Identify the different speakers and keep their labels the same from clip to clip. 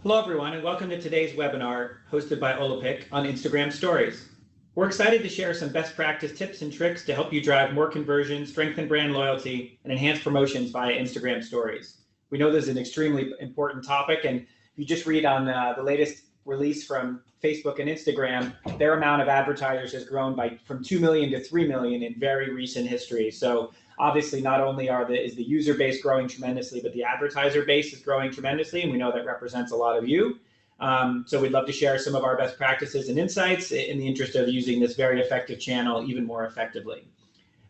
Speaker 1: Hello everyone and welcome to today's webinar hosted by Olympic on Instagram Stories. We're excited to share some best practice tips and tricks to help you drive more conversion, strengthen brand loyalty, and enhance promotions via Instagram Stories. We know this is an extremely important topic, and if you just read on the latest release from Facebook and Instagram, their amount of advertisers has grown from 2 million to 3 million in very recent history. So obviously not only is the user base growing tremendously, but the advertiser base is growing tremendously, and we know that represents a lot of you. So we'd love to share some of our best practices and insights in the interest of using this very effective channel even more effectively.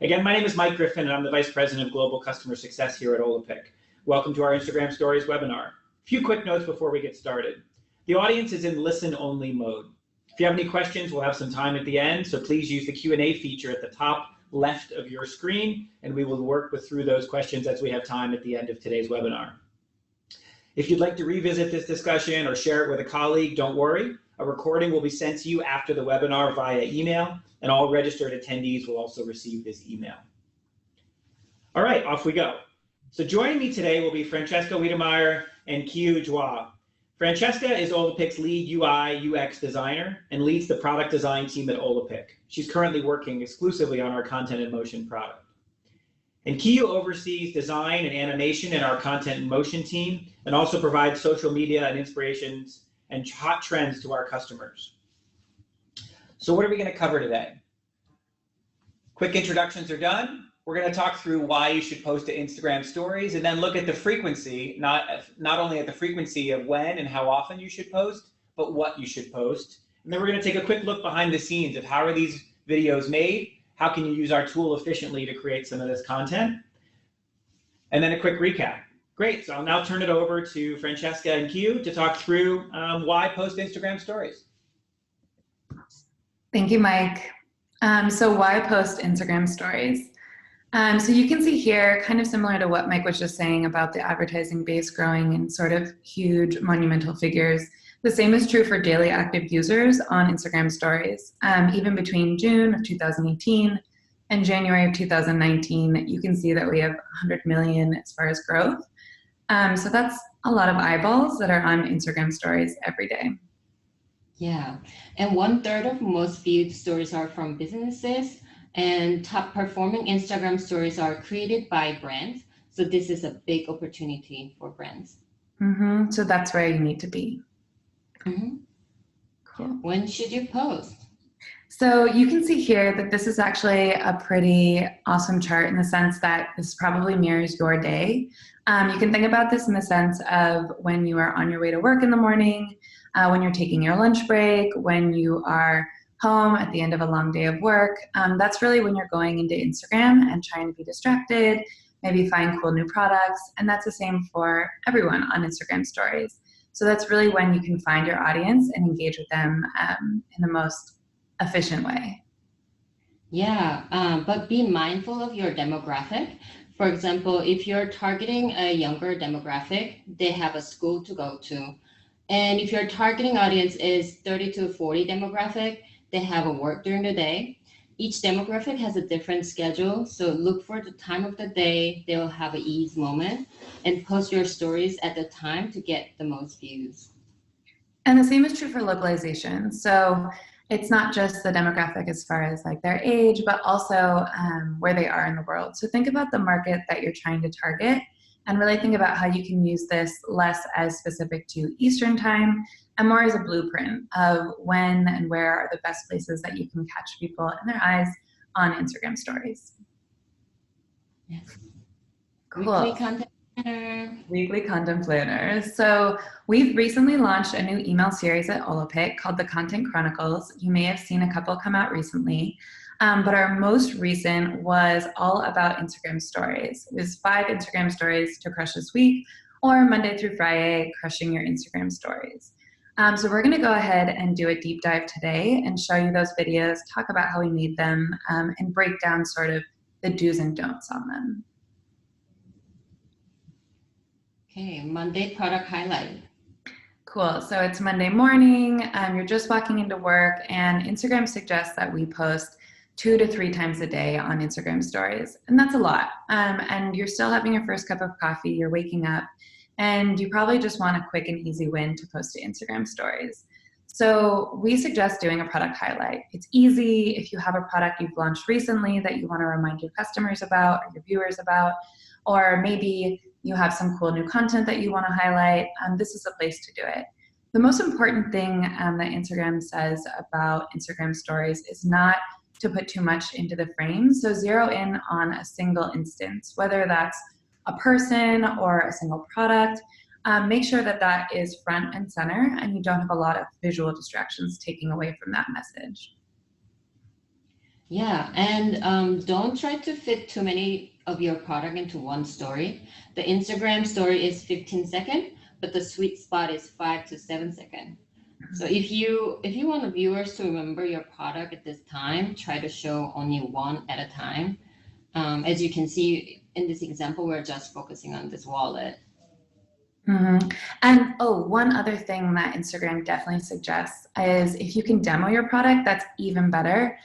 Speaker 1: Again, my name is Mike Griffin, and I'm the Vice President of Global Customer Success here at Olympic. Welcome to our Instagram Stories webinar. A few quick notes before we get started. The audience is in listen-only mode. If you have any questions, we'll have some time at the end, so please use the Q&A feature at the top left of your screen, and we will work through those questions as we have time at the end of today's webinar. If you'd like to revisit this discussion or share it with a colleague, don't worry. A recording will be sent to you after the webinar via email, and all registered attendees will also receive this email. All right, off we go. So joining me today will be Francesca Wiedemeyer and Kiyu Jwa. Francesca is Olapic's lead UI UX designer and leads the product design team at Olapic. She's currently working exclusively on our Content in Motion product. And Kiyu oversees design and animation in our Content in Motion team and also provides social media and inspirations and hot trends to our customers. So what are we going to cover today? Quick introductions are done. We're going to talk through why you should post to Instagram Stories, and then look at the frequency, not only at the frequency of when and how often you should post, but what you should post. And then we're going to take a quick look behind the scenes of how are these videos made, how can you use our tool efficiently to create some of this content, and then a quick recap. Great, so I'll now turn it over to Francesca and Kiyu to talk through why post Instagram Stories.
Speaker 2: Thank you, Mike. So why post Instagram Stories? So you can see here, kind of similar to what Mike was just saying about the advertising base growing in sort of huge monumental figures. The same is true for daily active users on Instagram Stories. Even between June of 2018 and January of 2019, you can see that we have 100 million as far as growth. So that's a lot of eyeballs that are on Instagram Stories every day.
Speaker 3: Yeah, and 1/3 of most viewed stories are from businesses, and top performing Instagram stories are created by brands. So this is a big opportunity for brands.
Speaker 2: So that's where you need to be.
Speaker 3: Cool. When should you post?
Speaker 2: So you can see here that this is actually a pretty awesome chart in the sense that this probably mirrors your day. You can think about this in the sense of when you are on your way to work in the morning, when you're taking your lunch break, when you are home at the end of a long day of work. That's really when you're going into Instagram and trying to be distracted, maybe find cool new products, and that's the same for everyone on Instagram Stories. So that's really when you can find your audience and engage with them in the most efficient way.
Speaker 3: Yeah, but be mindful of your demographic. For example, if you're targeting a younger demographic, they have a school to go to. And if your targeting audience is 30 to 40 demographic, they have a work during the day. Each demographic has a different schedule, so look for the time of the day they will have an ease moment and post your stories at the time to get the most views.
Speaker 2: And the same is true for localization. So it's not just the demographic as far as like their age, but also where they are in the world. So think about the market that you're trying to target and really think about how you can use this less as specific to Eastern time and more as a blueprint of when and where are the best places that you can catch people in their eyes on Instagram Stories.
Speaker 3: Yes.
Speaker 2: Cool.
Speaker 3: Weekly content planner.
Speaker 2: Weekly content planner. So we've recently launched a new email series at Olapic called the Content Chronicles. You may have seen a couple come out recently. But our most recent was all about Instagram Stories. It was 5 Instagram Stories to crush this week, or Monday through Friday, crushing your Instagram Stories. So we're gonna go ahead and do a deep dive today and show you those videos, talk about how we made them, and break down sort of the do's and don'ts on them.
Speaker 3: Okay, Monday product highlight.
Speaker 2: Cool, so it's Monday morning, you're just walking into work, and Instagram suggests that we post 2 to 3 times a day on Instagram Stories. And that's a lot. And you're still having your first cup of coffee, you're waking up, and you probably just want a quick and easy win to post to Instagram stories. So we suggest doing a product highlight. It's easy if you have a product you've launched recently that you want to remind your customers about or your viewers about, or maybe you have some cool new content that you want to highlight. This is the place to do it. The most important thing that Instagram says about Instagram stories is not to put too much into the frame. So zero in on a single instance, whether that's a person or a single product. Make sure that that is front and center and you don't have a lot of visual distractions taking away from that message.
Speaker 3: Yeah, and don't try to fit too many of your product into one story. The Instagram story is 15 seconds, but the sweet spot is 5 to 7 seconds. So if you want the viewers to remember your product at this time, try to show only one at a time. As you can see in this example, we're just focusing on this wallet.
Speaker 2: Mm-hmm. And one other thing that Instagram definitely suggests is if you can demo your product, that's even better.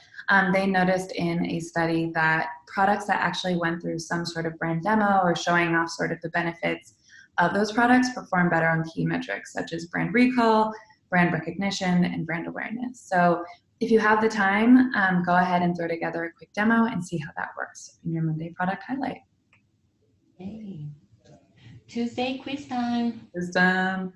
Speaker 2: They noticed in a study that products that actually went through some sort of brand demo or showing off sort of the benefits of those products perform better on key metrics such as brand recall, brand recognition, and brand awareness. So if you have the time, go ahead and throw together a quick demo and see how that works in your Monday product highlight.
Speaker 3: Hey. Tuesday quiz time.
Speaker 2: Wisdom.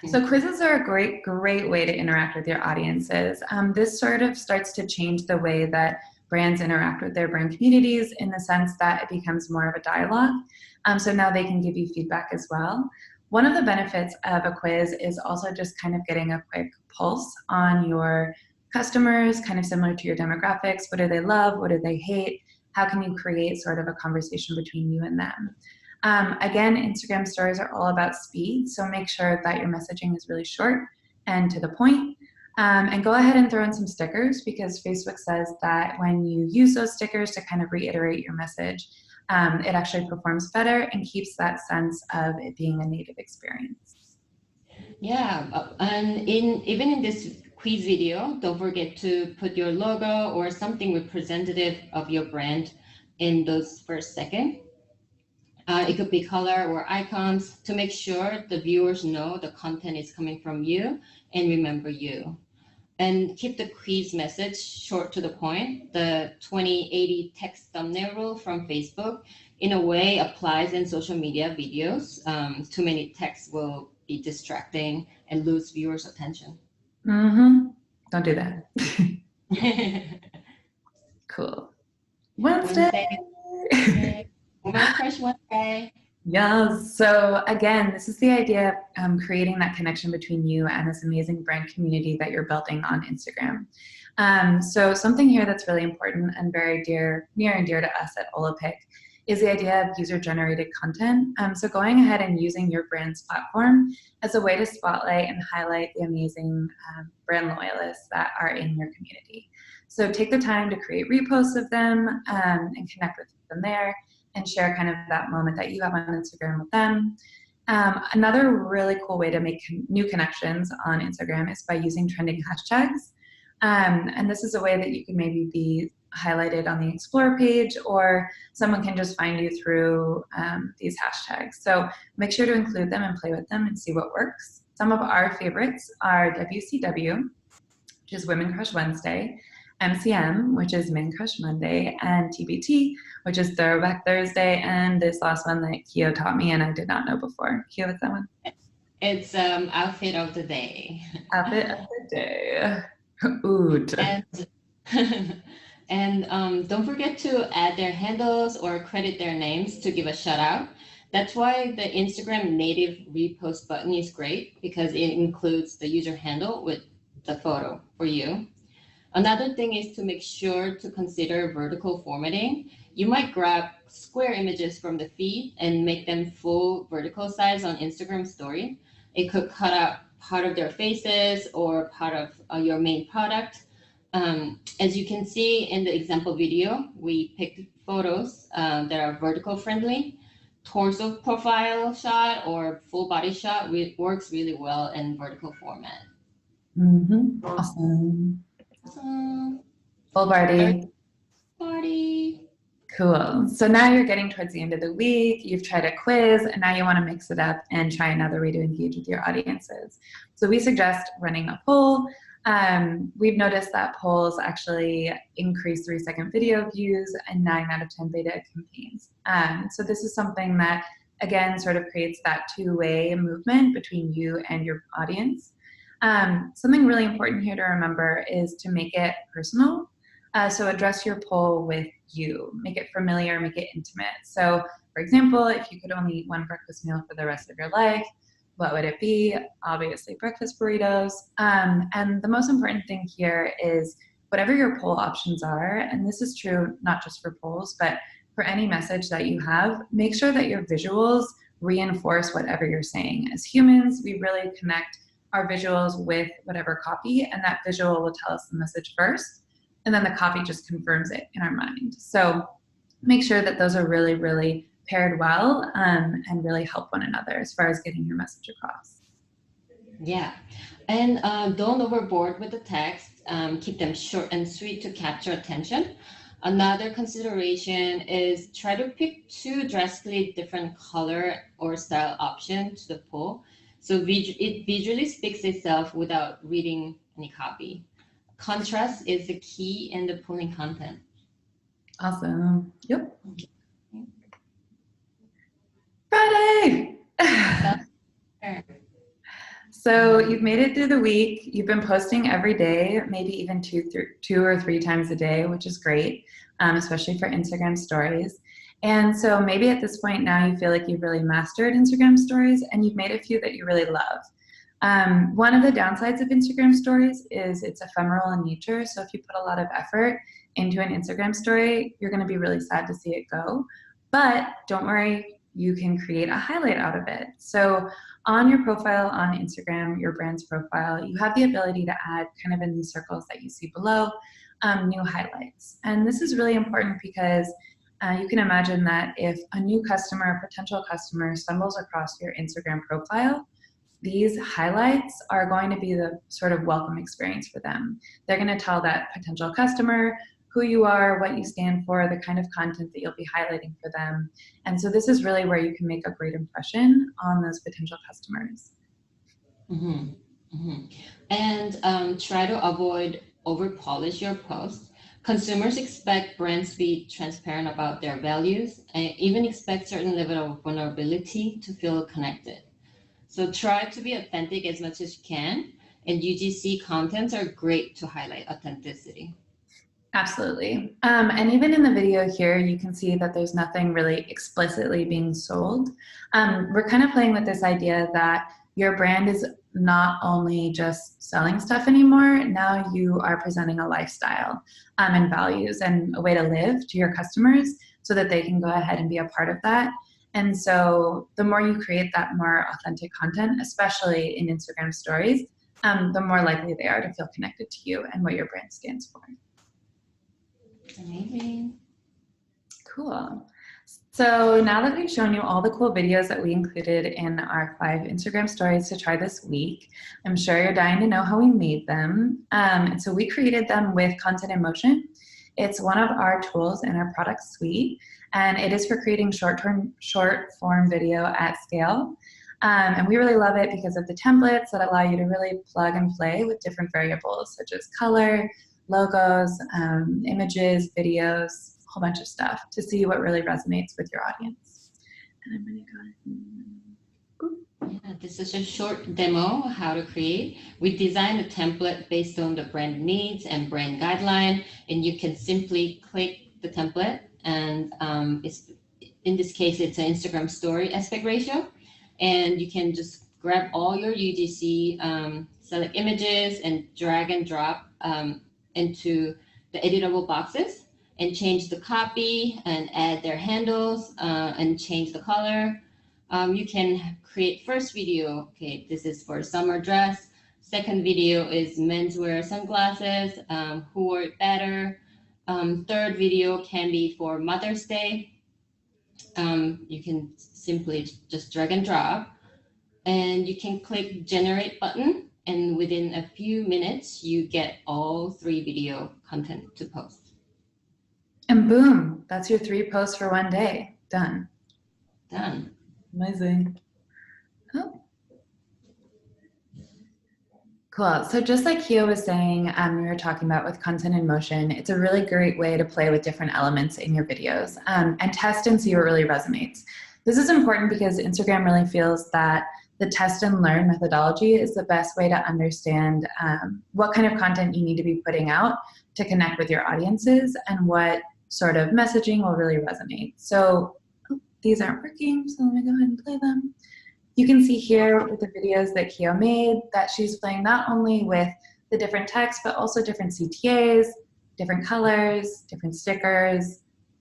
Speaker 2: So quizzes are a great way to interact with your audiences. This sort of starts to change the way that brands interact with their brand communities in the sense that it becomes more of a dialogue. So now they can give you feedback as well. One of the benefits of a quiz is also just kind of getting a quick pulse on your customers, kind of similar to your demographics. What do they love? What do they hate? How can you create sort of a conversation between you and them? Again, Instagram stories are all about speed, so make sure that your messaging is really short and to the point. And go ahead and throw in some stickers because Facebook says that when you use those stickers to kind of reiterate your message, it actually performs better and keeps that sense of it being a native experience.
Speaker 3: Yeah, and even in this quiz video, don't forget to put your logo or something representative of your brand in those first seconds. It could be color or icons to make sure the viewers know the content is coming from you and remember you. And keep the quiz message short to the point. The 20/80 text thumbnail rule from Facebook in a way applies in social media videos. Too many texts will be distracting and lose viewers' attention.
Speaker 2: Mm-hmm. Don't do that. Cool. Wednesday.
Speaker 3: Woman Crush Wednesday.
Speaker 2: Yes. So again, this is the idea of creating that connection between you and this amazing brand community that you're building on Instagram. So something here that's really important and very near and dear to us at Olapic is the idea of user-generated content. So going ahead and using your brand's platform as a way to spotlight and highlight the amazing brand loyalists that are in your community. So take the time to create reposts of them and connect with them there and share kind of that moment that you have on Instagram with them. Another really cool way to make new connections on Instagram is by using trending hashtags. And this is a way that you can maybe be highlighted on the Explore page, or someone can just find you through these hashtags. So make sure to include them and play with them and see what works. Some of our favorites are WCW, which is Women Crush Wednesday, MCM, which is Men Crush Monday, and TBT, which is Throwback Thursday, and this last one that Kyo taught me and I did not know before. Kyo, what's that one?
Speaker 3: It's Outfit of the Day.
Speaker 2: Outfit of the Day. Ood.
Speaker 3: And don't forget to add their handles or credit their names to give a shout out. That's why the Instagram native repost button is great, because it includes the user handle with the photo for you. Another thing is to make sure to consider vertical formatting. You might grab square images from the feed and make them full vertical size on Instagram story. It could cut out part of their faces or part of your main product. As you can see in the example video, we picked photos that are vertical friendly. Torso profile shot or full body shot works really well in vertical format.
Speaker 2: Mm-hmm. Awesome.
Speaker 3: Awesome.
Speaker 2: Full body.
Speaker 3: Party.
Speaker 2: Cool. So now you're getting towards the end of the week, you've tried a quiz, and now you want to mix it up and try another way to engage with your audiences. So we suggest running a poll. We've noticed that polls actually increase 3-second video views and 9 out of 10 beta campaigns. So this is something that, again, sort of creates that two-way movement between you and your audience. Something really important here to remember is to make it personal. So address your poll with you, make it familiar, make it intimate. So for example, if you could only eat one breakfast meal for the rest of your life, what would it be? Obviously breakfast burritos. And the most important thing here is whatever your poll options are, and this is true not just for polls, but for any message that you have, make sure that your visuals reinforce whatever you're saying. As humans, we really connect our visuals with whatever copy, and that visual will tell us the message first, and then the copy just confirms it in our mind. So make sure that those are really, really paired well, and really help one another as far as getting your message across.
Speaker 3: Yeah, and don't overboard with the text. Keep them short and sweet to capture attention. Another consideration is try to pick 2 drastically different color or style options to the poll, so it visually speaks itself without reading any copy. Contrast is the key in the polling content.
Speaker 2: Awesome. Yep. Friday! So you've made it through the week. You've been posting every day, maybe even two or three times a day, which is great, especially for Instagram stories. And so maybe at this point now you feel like you've really mastered Instagram stories and you've made a few that you really love. One of the downsides of Instagram stories is it's ephemeral in nature. So if you put a lot of effort into an Instagram story, you're going to be really sad to see it go. But don't worry, you can create a highlight out of it. So on your profile on Instagram, your brand's profile, you have the ability to add, kind of in these circles that you see below, new highlights. And this is really important because you can imagine that if a new customer, potential customer, stumbles across your Instagram profile, these highlights are going to be the sort of welcome experience for them. They're going to tell that potential customer who you are, what you stand for, the kind of content that you'll be highlighting for them. And so this is really where you can make a great impression on those potential customers.
Speaker 3: Mm-hmm. Mm-hmm. And try to avoid over-polish your posts. Consumers expect brands to be transparent about their values and even expect certain level of vulnerability to feel connected. So try to be authentic as much as you can, and UGC contents are great to highlight authenticity.
Speaker 2: Absolutely. And even in the video here, you can see that there's nothing really explicitly being sold. We're kind of playing with this idea that your brand is not only just selling stuff anymore, now you are presenting a lifestyle and values and a way to live to your customers so that they can go ahead and be a part of that. And so the more you create that more authentic content, especially in Instagram stories, the more likely they are to feel connected to you and what your brand stands for.
Speaker 3: Amazing.
Speaker 2: Cool. So now that we've shown you all the cool videos that we included in our 5 Instagram stories to try this week, I'm sure you're dying to know how we made them. And so we created them with Content in Motion. It's one of our tools in our product suite, and it is for creating short form video at scale. And we really love it because of the templates that allow you to really plug and play with different variables such as color, logos, images, videos, a whole bunch of stuff to see what really resonates with your audience. And I'm gonna go ahead and...
Speaker 3: Yeah, this is a short demo of how to create. We designed a template based on the brand needs and brand guideline, and you can simply click the template, and in this case, it's an Instagram story aspect ratio, and you can just grab all your UGC, select images, and drag and drop into the editable boxes and change the copy and add their handles and change the color. You can create first video. Okay, this is for summer dress. Second video is menswear sunglasses. Who wore it better? Third video can be for Mother's Day. You can simply just drag and drop, and you can click generate button. And within a few minutes, you get all 3 video content to post.
Speaker 2: And boom, that's your 3 posts for one day. Done.
Speaker 3: Done.
Speaker 2: Amazing. Oh. Cool. So just like Kyo was saying, we were talking about with content in motion, it's a really great way to play with different elements in your videos and test and see what really resonates. This is important because Instagram really feels that the test and learn methodology is the best way to understand what kind of content you need to be putting out to connect with your audiences and what sort of messaging will really resonate. So these aren't working, so let me go ahead and play them. You can see here with the videos that Kyo made that she's playing not only with the different text, but also different CTAs, different colors, different stickers,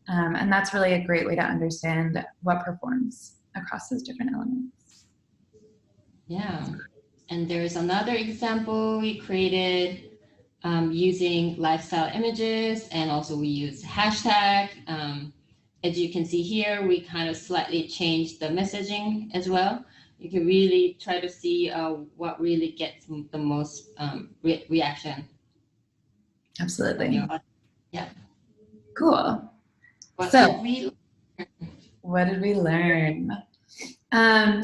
Speaker 2: and that's really a great way to understand what performs across those different elements.
Speaker 3: Yeah, and there's another example we created using lifestyle images, and also we use hashtag. As you can see here, we kind of slightly changed the messaging as well. You can really try to see what really gets the most reaction.
Speaker 2: Absolutely.
Speaker 3: Yeah.
Speaker 2: Cool.
Speaker 3: What
Speaker 2: So,
Speaker 3: did we learn?
Speaker 2: What did we learn?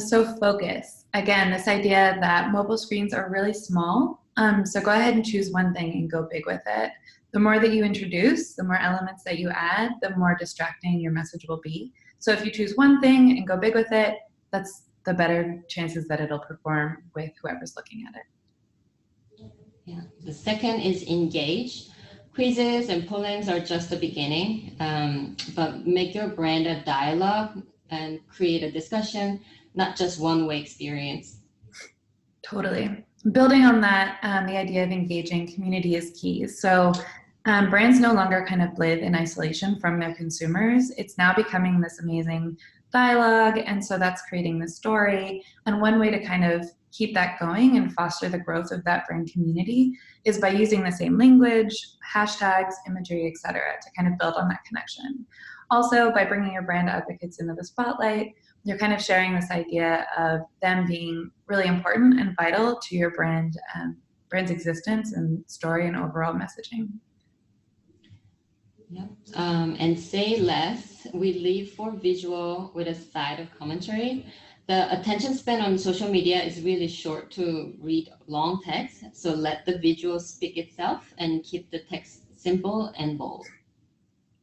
Speaker 2: So focus. Again, this idea that mobile screens are really small. So go ahead and choose one thing and go big with it. The more that you introduce, the more elements that you add, the more distracting your message will be. So if you choose one thing and go big with it, that's the better chances that it'll perform with whoever's looking at it.
Speaker 3: Yeah. The second is engage. Quizzes and pollings are just the beginning, but make your brand a dialogue and create a discussion, not just one-way experience.
Speaker 2: Totally. Building on that, the idea of engaging community is key. So brands no longer kind of live in isolation from their consumers. It's now becoming this amazing dialogue, and so that's creating the story. And one way to kind of keep that going and foster the growth of that brand community is by using the same language, hashtags, imagery, etc., to kind of build on that connection. Also, by bringing your brand advocates into the spotlight, you're kind of sharing this idea of them being really important and vital to your brand's existence and story and overall messaging.
Speaker 3: Yep. And say less. We leave for visual with a side of commentary. The attention span on social media is really short to read long text, so let the visual speak itself and keep the text simple and bold.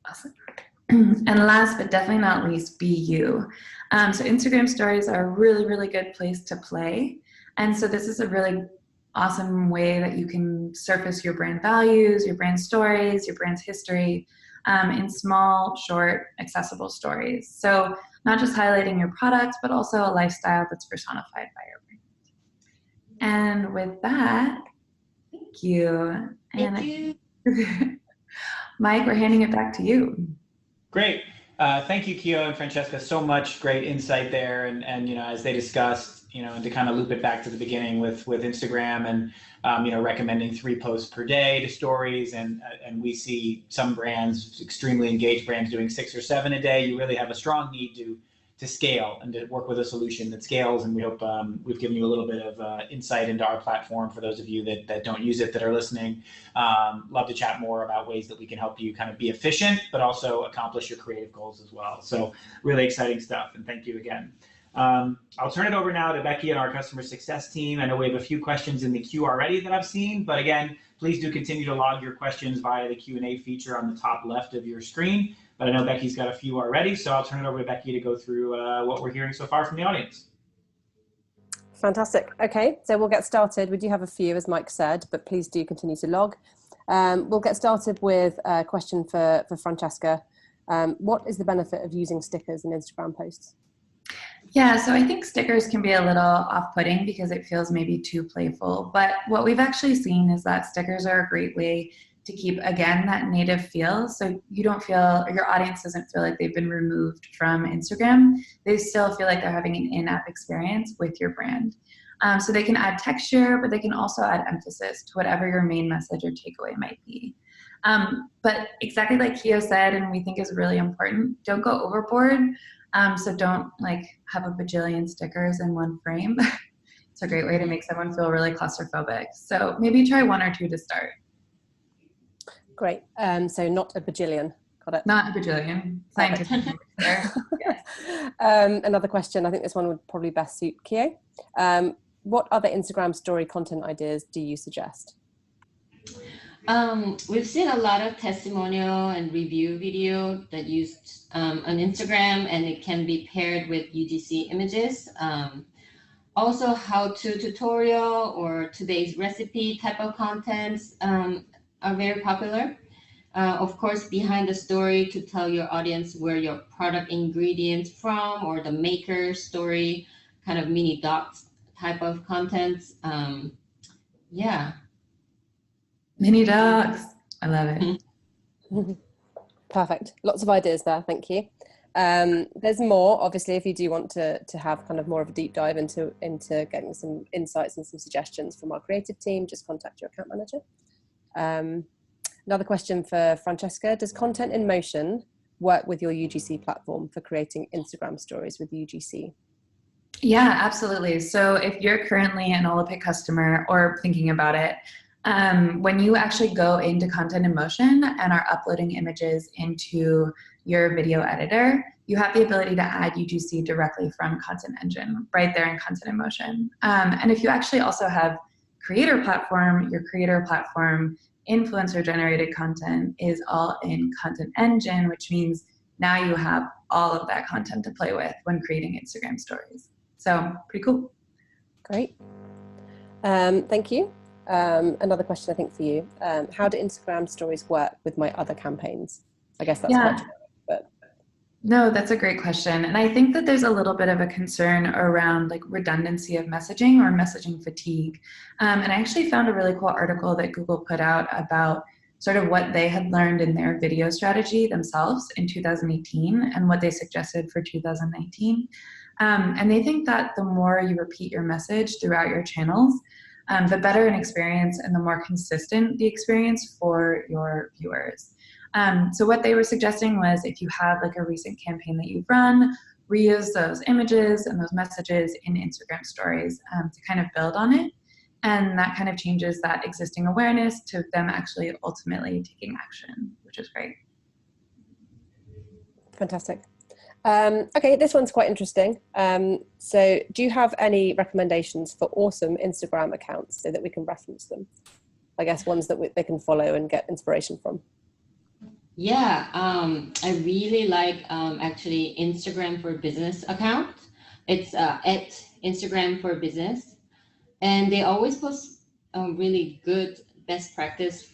Speaker 2: Awesome. And last but definitely not least, be you. So Instagram stories are a really, really good place to play. And so this is a really awesome way that you can surface your brand values, your brand stories, your brand's history in small, short, accessible stories. So not just highlighting your products, but also a lifestyle that's personified by your brand. And with that, thank you.
Speaker 3: Thank you.
Speaker 2: Mike, we're handing it back to you.
Speaker 1: Great. Thank you, Kyo and Francesca, so much great insight there. And as they discussed, and to kind of loop it back to the beginning with Instagram and, recommending 3 posts per day to stories. And we see some brands, extremely engaged brands, doing 6 or 7 a day. You really have a strong need to scale and to work with a solution that scales. And we hope we've given you a little bit of insight into our platform for those of you that don't use it, that are listening. Love to chat more about ways that we can help you kind of be efficient, but also accomplish your creative goals as well. So really exciting stuff. And thank you again. I'll turn it over now to Becky and our customer success team. I know we have a few questions in the queue already that I've seen, but again, please do continue to log your questions via the Q&A feature on the top left of your screen. But I know Becky's got a few already, so I'll turn it over to Becky to go through what we're hearing so far from the audience.
Speaker 4: Fantastic. Okay, so we'll get started. We do have a few, as Mike said, but please do continue to log. We'll get started with a question for Francesca. What is the benefit of using stickers in Instagram posts?
Speaker 2: Yeah, so I think stickers can be a little off-putting because it feels maybe too playful. But what we've actually seen is that stickers are a great way to keep, again, that native feel. So you don't feel, or your audience doesn't feel like they've been removed from Instagram. They still feel like they're having an in-app experience with your brand. So they can add texture, but they can also add emphasis to whatever your main message or takeaway might be. But exactly like Kyo said, and we think is really important, don't go overboard. So don't have a bajillion stickers in one frame. It's a great way to make someone feel really claustrophobic. So maybe try 1 or 2 to start.
Speaker 4: Great. So not a bajillion, Got it.
Speaker 2: Not a bajillion. Scientific numbers there. Yes.
Speaker 4: Another question, I think this one would probably best suit Kyo. What other Instagram story content ideas do you suggest?
Speaker 3: We've seen a lot of testimonial and review video that used on Instagram, and it can be paired with UGC images. Also, how-to tutorial or today's recipe type of contents are very popular. Of course, behind the story to tell your audience where your product ingredients from, or the maker story, kind of mini docs type of contents. Yeah.
Speaker 2: Mini docs. I love it.
Speaker 4: Perfect. Lots of ideas there. Thank you. There's more, obviously, if you do want to have kind of more of a deep dive into getting some insights and some suggestions from our creative team, just contact your account manager. Another question for Francesca. Does content in motion work with your UGC platform for creating Instagram stories with UGC?
Speaker 2: Yeah, absolutely. So if you're currently an Olympic customer or thinking about it, when you actually go into content in motion and are uploading images into your video editor, you have the ability to add UGC directly from Content Engine right there in Content in Motion. And if you actually also have Creator Platform, your Creator Platform influencer generated content is all in Content Engine, which means now you have all of that content to play with when creating Instagram stories. So pretty cool.
Speaker 4: Great. Thank you. Another question I think for you. How do Instagram stories work with my other campaigns? I guess that's quite generic, but.
Speaker 2: No, that's a great question. And I think that there's a little bit of a concern around like redundancy of messaging or messaging fatigue. And I actually found a really cool article that Google put out about sort of what they had learned in their video strategy themselves in 2018 and what they suggested for 2019. And they think that the more you repeat your message throughout your channels, the better an experience and the more consistent the experience for your viewers. So what they were suggesting was if you have like a recent campaign that you've run, reuse those images and those messages in Instagram stories to kind of build on it. And that kind of changes that existing awareness to them actually ultimately taking action, which is great.
Speaker 4: Fantastic. Okay, this one's quite interesting. So do you have any recommendations for awesome Instagram accounts so that we can reference them? I guess ones that they can follow and get inspiration from.
Speaker 3: Yeah, I really like actually Instagram for Business account. It's at Instagram for Business. And they always post really good best practice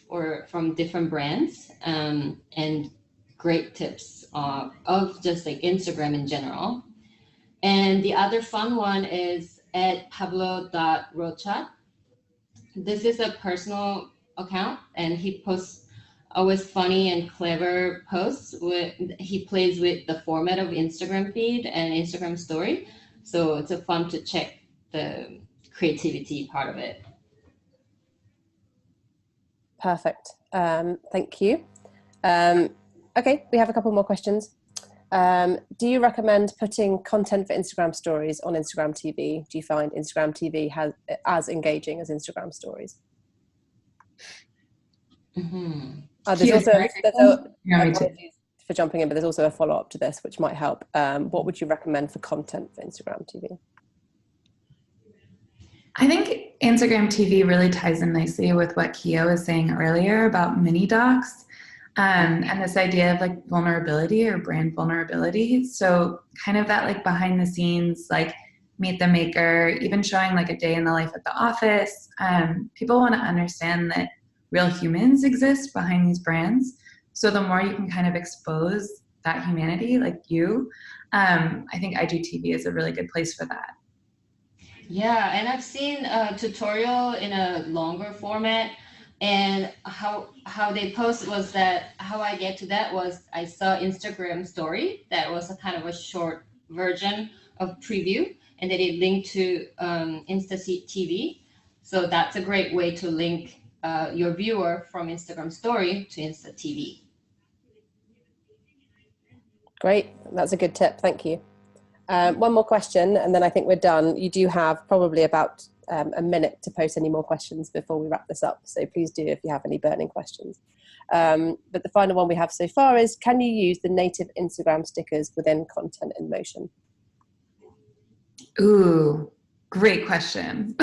Speaker 3: from different brands and great tips of just like Instagram in general. And the other fun one is at pablo.rochat. This is a personal account and he posts always funny and clever posts. He plays with the format of Instagram feed and Instagram story. So it's a fun to check the creativity part of it.
Speaker 4: Perfect. Thank you. Okay, we have a couple more questions. Do you recommend putting content for Instagram stories on Instagram TV? Do you find Instagram TV as engaging as Instagram stories?
Speaker 3: Mm-hmm.
Speaker 4: Apologies for jumping in, but there's also a follow-up to this which might help. What would you recommend for content for Instagram TV?
Speaker 2: I think Instagram TV really ties in nicely with what Kyo was saying earlier about mini docs and this idea of like vulnerability or brand vulnerability. So kind of that like behind the scenes, like meet the maker, even showing like a day in the life at the office. People want to understand that real humans exist behind these brands. So the more you can kind of expose that humanity, like you, I think IGTV is a really good place for that.
Speaker 3: Yeah, and I've seen a tutorial in a longer format, and how they post was that how I get to that was I saw Instagram story that was a kind of a short version of preview, and then it linked to Insta TV. So that's a great way to link your viewer from Instagram story to Insta TV.
Speaker 4: Great, that's a good tip. Thank you. One more question, and then I think we're done. You do have probably about a minute to post any more questions before we wrap this up. So please do if you have any burning questions. But the final one we have so far is, can you use the native Instagram stickers within content in motion?
Speaker 2: Ooh, great question.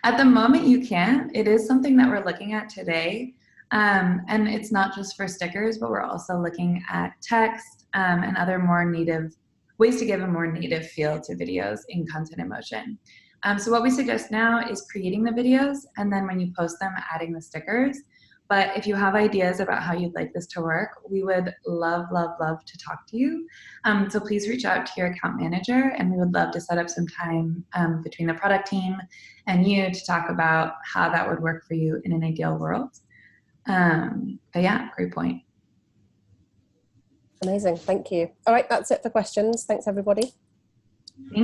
Speaker 2: At the moment, you can't. It is something that we're looking at today. And it's not just for stickers, but we're also looking at text and other more native ways to give a more native feel to videos in content in motion. So what we suggest now is creating the videos, and then when you post them, adding the stickers. But if you have ideas about how you'd like this to work, we would love, love, love to talk to you. So please reach out to your account manager, and we would love to set up some time between the product team and you to talk about how that would work for you in an ideal world. But yeah, great point.
Speaker 4: Amazing, thank you. All right, that's it for questions. Thanks, everybody.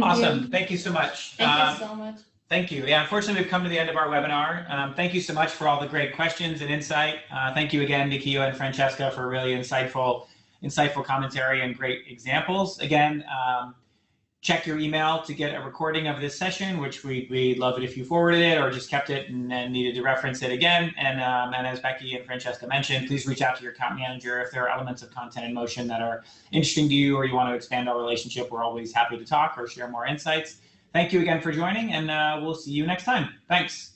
Speaker 1: Awesome, thank you so much.
Speaker 3: Thank you so much.
Speaker 1: Thank you. Yeah, unfortunately, we've come to the end of our webinar. Thank you so much for all the great questions and insight. Thank you again, Nikio and Francesca, for really insightful commentary and great examples. Again, check your email to get a recording of this session, which we'd love it if you forwarded it or just kept it and needed to reference it again. And as Becky and Francesca mentioned, please reach out to your account manager if there are elements of content in motion that are interesting to you or you want to expand our relationship. We're always happy to talk or share more insights. Thank you again for joining, and we'll see you next time. Thanks.